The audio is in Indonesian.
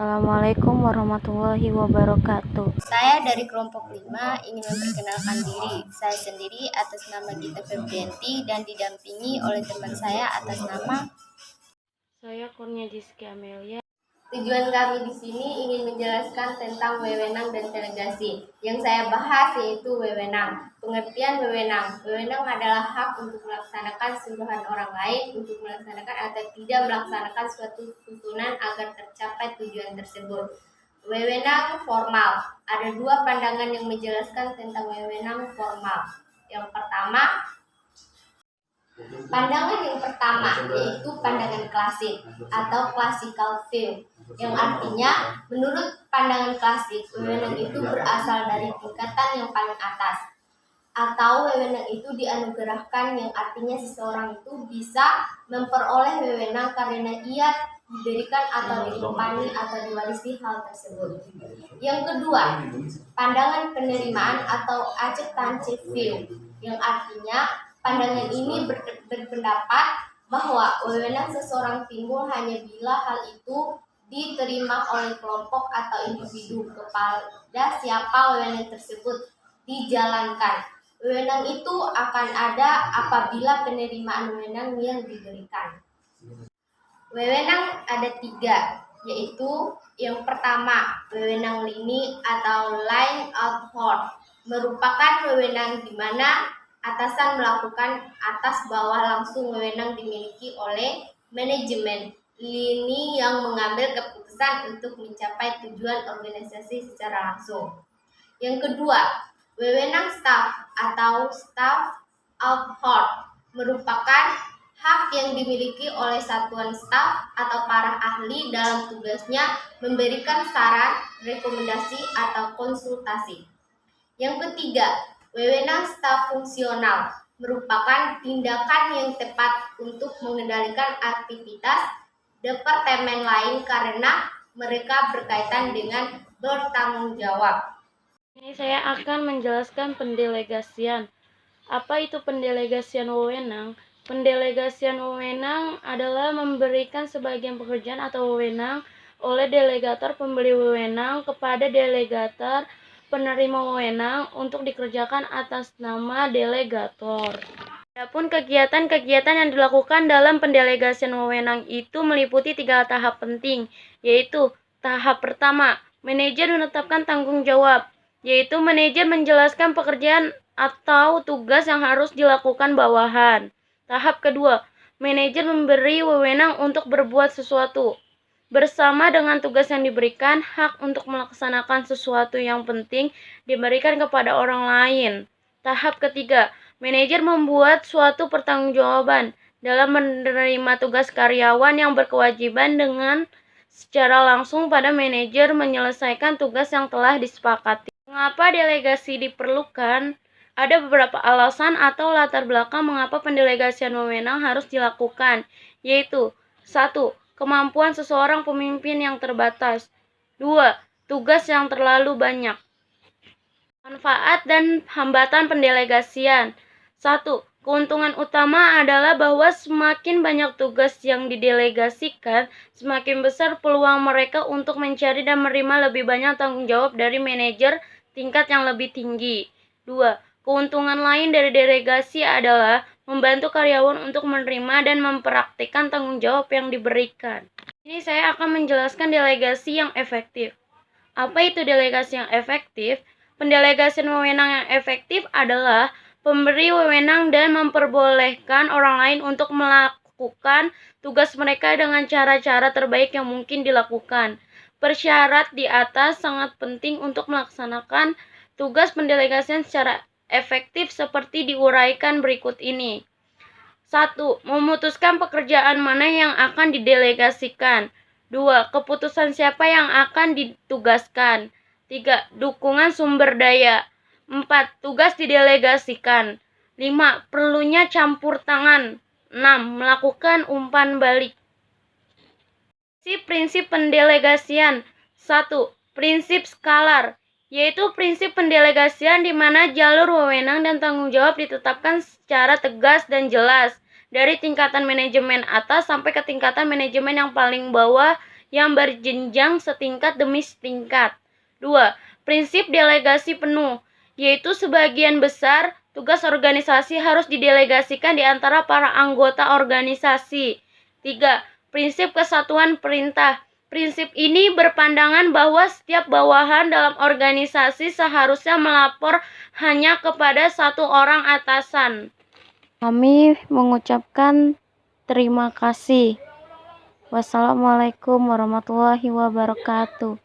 Assalamualaikum warahmatullahi wabarakatuh. Saya dari kelompok 5 ingin memperkenalkan diri. Saya sendiri atas nama Gita Febrianti dan didampingi oleh teman saya atas nama. Saya Kurnia Jiski Amelia. Tujuan kami di sini ingin menjelaskan tentang wewenang dan delegasi. Yang saya bahas yaitu wewenang. Pengertian wewenang. Wewenang adalah hak untuk melaksanakan suruhan orang lain untuk melaksanakan atau tidak melaksanakan suatu tuntunan agar tercapai tujuan tersebut. Wewenang formal. Ada dua pandangan yang menjelaskan tentang wewenang formal. Yang pertama, pandangan yang pertama yaitu pandangan klasik atau classical view, yang artinya menurut pandangan klasik wewenang itu berasal dari tingkatan yang paling atas, atau wewenang itu dianugerahkan, yang artinya seseorang itu bisa memperoleh wewenang karena ia diberikan atau ditempani atau diwarisi hal tersebut. Yang kedua, pandangan penerimaan atau acceptance view, yang artinya pandangan ini berpendapat bahwa wewenang seseorang timbul hanya bila hal itu diterima oleh kelompok atau individu kepada siapa wewenang tersebut dijalankan. Wewenang itu akan ada apabila penerimaan wewenang yang diberikan. Wewenang ada 3, yaitu yang pertama, wewenang lini atau line authority, merupakan wewenang di mana atasan melakukan atas bawah langsung. Wewenang dimiliki oleh manajemen lini yang mengambil keputusan untuk mencapai tujuan organisasi secara langsung. Yang kedua, wewenang staff atau staff authority, merupakan hak yang dimiliki oleh satuan staf atau para ahli dalam tugasnya memberikan saran, rekomendasi, atau konsultasi. Yang ketiga, wewenang staf fungsional, merupakan tindakan yang tepat untuk mengendalikan aktivitas departemen lain karena mereka berkaitan dengan bertanggung jawab. Ini saya akan menjelaskan pendelegasian. Apa itu pendelegasian wewenang? Pendelegasian wewenang adalah memberikan sebagian pekerjaan atau wewenang oleh delegator pemberi wewenang kepada delegator penerima wewenang untuk dikerjakan atas nama delegator. Adapun kegiatan-kegiatan yang dilakukan dalam pendelegasian wewenang itu meliputi 3 tahap penting, yaitu tahap pertama, manajer menetapkan tanggung jawab, yaitu manajer menjelaskan pekerjaan atau tugas yang harus dilakukan bawahan. Tahap kedua, manajer memberi wewenang untuk berbuat sesuatu. Bersama dengan tugas yang diberikan, hak untuk melaksanakan sesuatu yang penting diberikan kepada orang lain. Tahap ketiga, manajer membuat suatu pertanggungjawaban dalam menerima tugas karyawan yang berkewajiban dengan secara langsung pada manajer menyelesaikan tugas yang telah disepakati. Mengapa delegasi diperlukan? Ada beberapa alasan atau latar belakang mengapa pendelegasian wewenang harus dilakukan, yaitu 1. Kemampuan seseorang pemimpin yang terbatas. 2. Tugas yang terlalu banyak. Manfaat dan hambatan pendelegasian. 1. Keuntungan utama adalah bahwa semakin banyak tugas yang didelegasikan, semakin besar peluang mereka untuk mencari dan menerima lebih banyak tanggung jawab dari manajer tingkat yang lebih tinggi. 2. Keuntungan lain dari delegasi adalah membantu karyawan untuk menerima dan mempraktikkan tanggung jawab yang diberikan. Ini saya akan menjelaskan delegasi yang efektif. Apa itu delegasi yang efektif? Pendelegasian wewenang yang efektif adalah pemberi wewenang dan memperbolehkan orang lain untuk melakukan tugas mereka dengan cara-cara terbaik yang mungkin dilakukan. Persyarat di atas sangat penting untuk melaksanakan tugas pendelegasian secara efektif seperti diuraikan berikut ini. 1. Memutuskan pekerjaan mana yang akan didelegasikan. 2. Keputusan siapa yang akan ditugaskan. 3. Dukungan sumber daya. 4. Tugas didelegasikan. 5. Perlunya campur tangan. 6. Melakukan umpan balik. Prinsip pendelegasian. 1. Prinsip skalar, yaitu prinsip pendelegasian di mana jalur wewenang dan tanggung jawab ditetapkan secara tegas dan jelas dari tingkatan manajemen atas sampai ke tingkatan manajemen yang paling bawah yang berjenjang setingkat demi setingkat. 2. Prinsip delegasi penuh, yaitu sebagian besar tugas organisasi harus didelegasikan di antara para anggota organisasi. 3. Prinsip kesatuan perintah. Prinsip ini berpandangan bahwa setiap bawahan dalam organisasi seharusnya melapor hanya kepada satu orang atasan. Kami mengucapkan terima kasih. Wassalamualaikum warahmatullahi wabarakatuh.